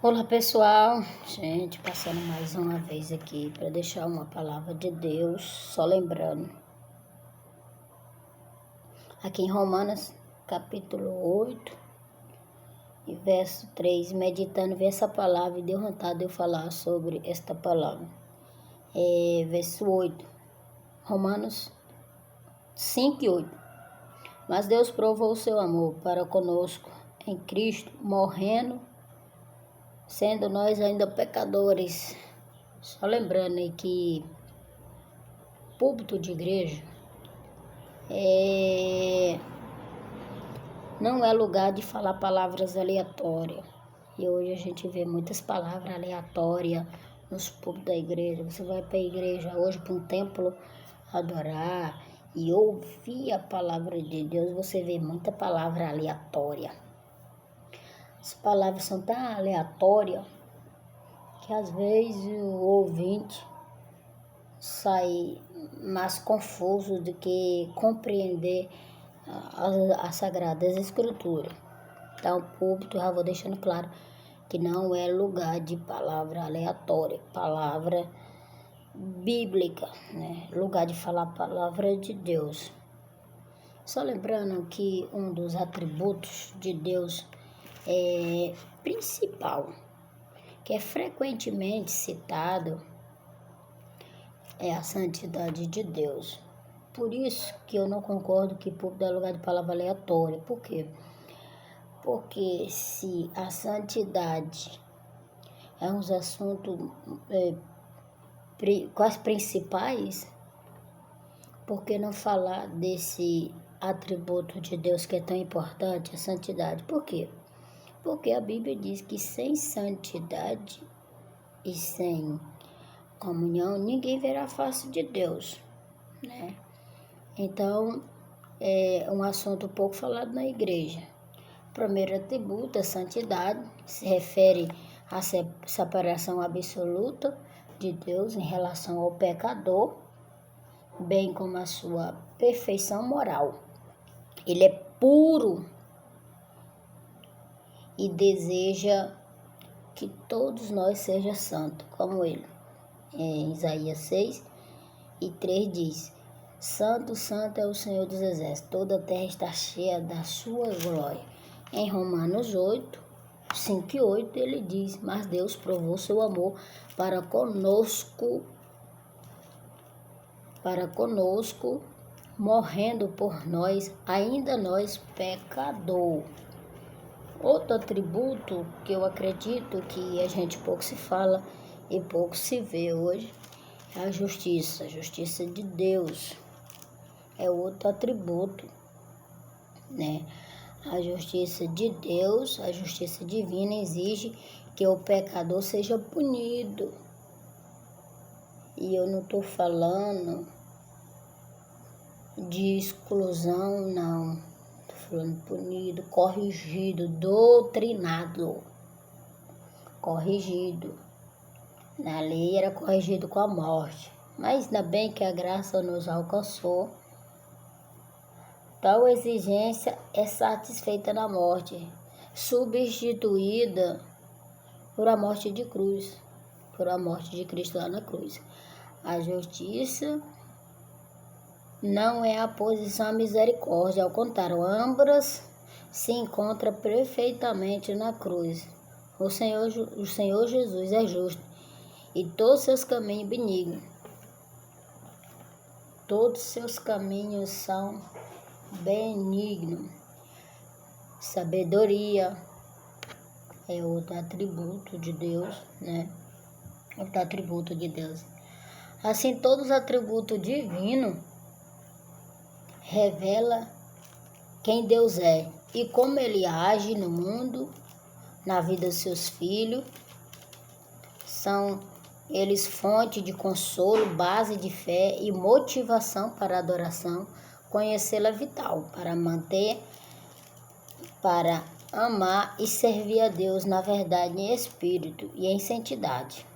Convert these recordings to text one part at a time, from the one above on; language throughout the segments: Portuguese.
Olá pessoal, gente, passando mais uma vez aqui para deixar uma palavra de Deus, só lembrando, aqui em Romanos capítulo 8 e verso 3, meditando ver essa palavra e deu vontade de eu falar sobre esta palavra. Verso 8, Romanos 5 e 8. Mas Deus provou o seu amor para conosco em Cristo, morrendo, sendo nós ainda pecadores. Só lembrando aí que púlpito de igreja não é lugar de falar palavras aleatórias. E hoje a gente vê muitas palavras aleatórias nos púlpitos da igreja. Você vai para a igreja hoje, para um templo, adorar e ouvir a palavra de Deus, você vê muita palavra aleatória. As palavras são tão aleatórias que às vezes o ouvinte sai mais confuso do que compreender as Sagradas Escrituras. Então, o púlpito, já vou deixando claro que não é lugar de palavra aleatória, palavra bíblica, né? Lugar de falar a palavra de Deus. Só lembrando que um dos atributos de Deus principal, que é frequentemente citado, é a santidade de Deus. Por isso que eu não concordo que púlpito é lugar de palavra aleatória. Por quê? Porque se a santidade é um dos assuntos quase principais, por que não falar desse atributo de Deus que é tão importante, a santidade? Por quê? Porque a Bíblia diz que sem santidade e sem comunhão, ninguém verá a face de Deus, né? Então, é um assunto pouco falado na igreja. O primeiro atributo, a santidade, se refere à separação absoluta de Deus em relação ao pecador, bem como a sua perfeição moral. Ele é puro e deseja que todos nós sejamos santos, como ele. Em Isaías 6 e 3 diz: Santo, santo é o Senhor dos Exércitos, toda a terra está cheia da sua glória. Em Romanos 8, 5 e 8 ele diz: Mas Deus provou seu amor para conosco, morrendo por nós, ainda nós pecador. Outro atributo que eu acredito que a gente pouco se fala e pouco se vê hoje é a justiça de Deus. É outro atributo, né? A justiça de Deus, a justiça divina exige que o pecador seja punido. E eu não estou falando de exclusão, não. Estou falando punido, corrigido, doutrinado. Corrigido. Na lei era corrigido com a morte. Mas ainda bem que a graça nos alcançou. Tal exigência é satisfeita na morte, substituída por a morte de cruz, por a morte de Cristo lá na cruz. A justiça não é a posição à misericórdia, ao contrário, ambas se encontram perfeitamente na cruz. O Senhor Jesus é justo e todos seus caminhos benignos. Todos seus caminhos são benigno. Sabedoria é outro atributo de Deus, né? Outro atributo de Deus. Assim, todos os atributos divinos revelam quem Deus é e como Ele age no mundo, na vida dos seus filhos. São eles fonte de consolo, base de fé e motivação para a adoração. Conhecê-la é vital para manter, para amar e servir a Deus na verdade, em espírito e em santidade.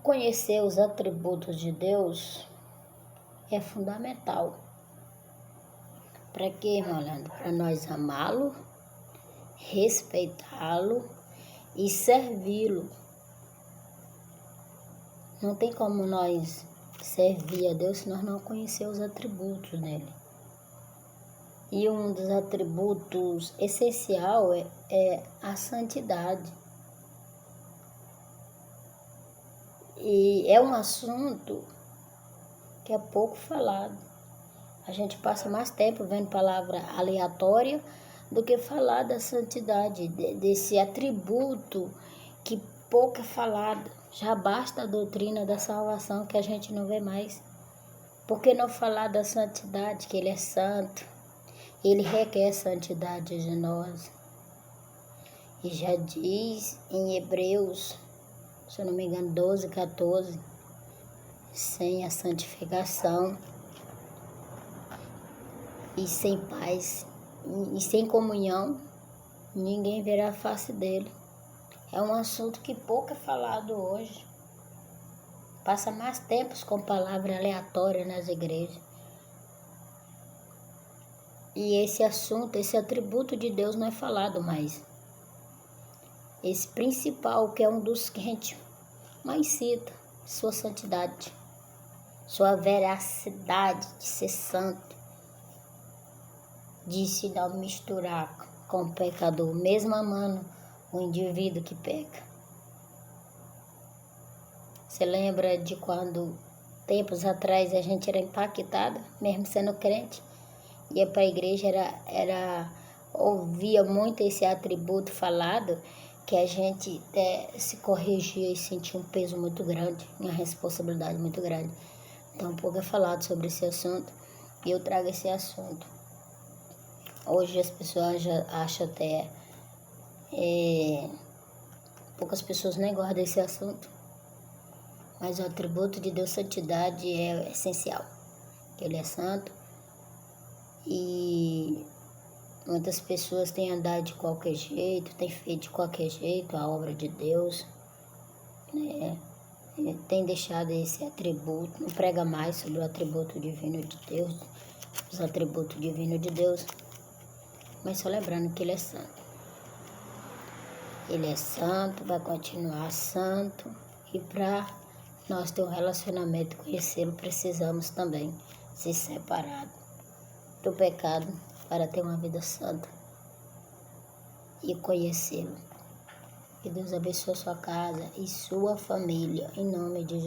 Conhecer os atributos de Deus é fundamental. Para quê, irmão Leandro? Para nós amá-lo, respeitá-lo e servi-lo. Não tem como nós servir a Deus se nós não conhecermos os atributos dele. E um dos atributos essencial é a santidade. E é um assunto que é pouco falado. A gente passa mais tempo vendo palavra aleatória do que falar da santidade, desse atributo que pouco é falado. Já basta a doutrina da salvação que a gente não vê mais. Por que não falar da santidade, que ele é santo? Ele requer santidade de nós. E já diz em Hebreus, se eu não me engano, 12, 14, sem a santificação e sem paz e sem comunhão, ninguém verá a face dele. É um assunto que pouco é falado hoje. Passa mais tempos com palavra aleatória nas igrejas. E esse assunto, esse atributo de Deus não é falado mais. Esse principal, que é um dos que a gente mais cita, sua santidade, sua veracidade de ser santo, de se não misturar com o pecador, mesmo amando o indivíduo que peca. Você lembra de quando, tempos atrás, a gente era impactada, mesmo sendo crente, ia para a igreja, ouvia muito esse atributo falado, que a gente se corrigia e sentia um peso muito grande, uma responsabilidade muito grande. Então, pouco é falado sobre esse assunto, e eu trago esse assunto. Hoje as pessoas já acham até... poucas pessoas nem gostam desse assunto, mas o atributo de Deus, santidade, é essencial. Ele é santo e muitas pessoas têm andado de qualquer jeito, têm feito de qualquer jeito a obra de Deus, né? Tem deixado esse atributo, não prega mais sobre o atributo divino de Deus, os atributos divinos de Deus, mas só lembrando que ele é santo. Ele é santo, vai continuar santo, e para nós ter um relacionamento, conhecê-lo, precisamos também se separar do pecado para ter uma vida santa e conhecê-lo. Que Deus abençoe sua casa e sua família, em nome de Jesus.